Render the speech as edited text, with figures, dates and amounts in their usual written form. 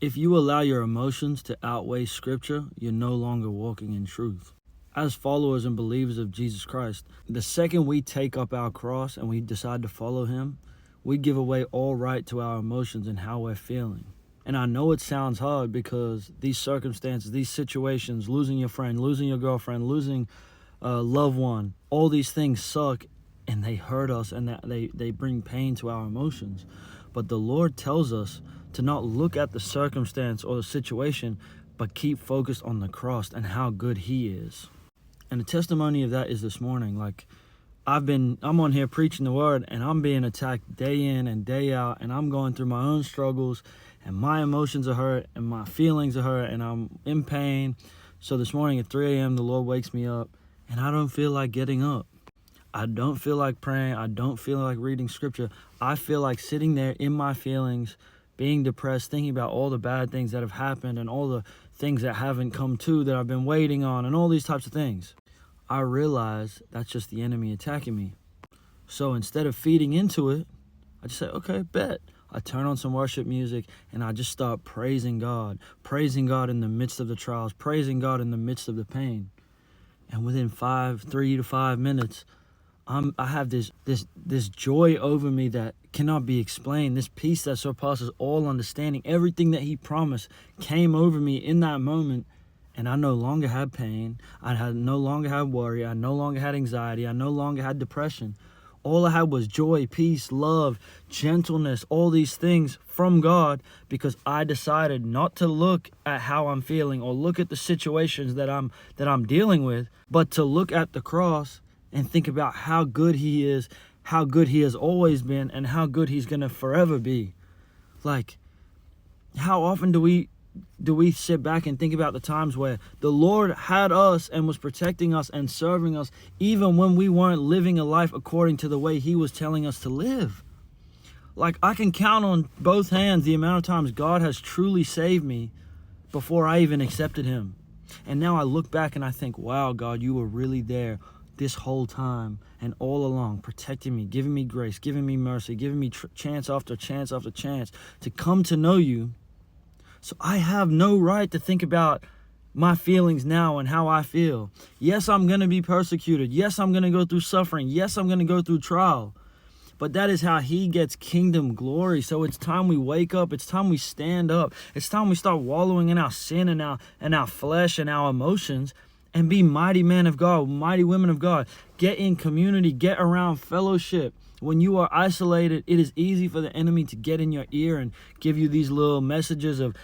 If you allow your emotions to outweigh Scripture, you're no longer walking in truth. As followers and believers of Jesus Christ, the second we take up our cross and we decide to follow Him, we give away all right to our emotions and how we're feeling. And I know it sounds hard because these circumstances, these situations, losing your friend, losing your girlfriend, losing a loved one, all these things suck and they hurt us and they bring pain to our emotions. But the Lord tells us to not look at the circumstance or the situation, but keep focused on the cross and how good He is. And the testimony of that is this morning. Like, I'm on here preaching the word and I'm being attacked day in and day out, and I'm going through my own struggles and my emotions are hurt and my feelings are hurt and I'm in pain. So this morning at 3 a.m. the Lord wakes me up and I don't feel like getting up. I don't feel like praying. I don't feel like reading Scripture. I feel like sitting there in my feelings, being depressed, thinking about all the bad things that have happened and all the things that haven't come to that I've been waiting on and all these types of things. I realize that's just the enemy attacking me. So instead of feeding into it, I just say, okay, bet. I turn on some worship music and I just start praising God in the midst of the trials, praising God in the midst of the pain. And within 3 to 5 minutes, I have this joy over me that cannot be explained. This peace that surpasses all understanding. Everything that He promised came over me in that moment, and I no longer had pain. I no longer had worry. I no longer had anxiety. I no longer had depression. All I had was joy, peace, love, gentleness, all these things from God, because I decided not to look at how I'm feeling or look at the situations that I'm dealing with, but to look at the cross and think about how good He is, how good He has always been, and how good He's going to forever be. Like, how often do we sit back and think about the times where the Lord had us and was protecting us and serving us even when we weren't living a life according to the way He was telling us to live? Like, I can count on both hands the amount of times God has truly saved me before I even accepted Him. And now I look back and I think, wow, God, You were really there this whole time and all along, protecting me, giving me grace, giving me mercy, giving me chance after chance after chance to come to know You. So I have no right to think about my feelings now and how I feel. Yes, I'm going to be persecuted. Yes, I'm going to go through suffering. Yes, I'm going to go through trial. But that is how He gets kingdom glory. So it's time we wake up. It's time we stand up. It's time we start wallowing in our sin and our flesh and our emotions and be mighty men of God, mighty women of God. Get in community. Get around fellowship. When you are isolated, it is easy for the enemy to get in your ear and give you these little messages of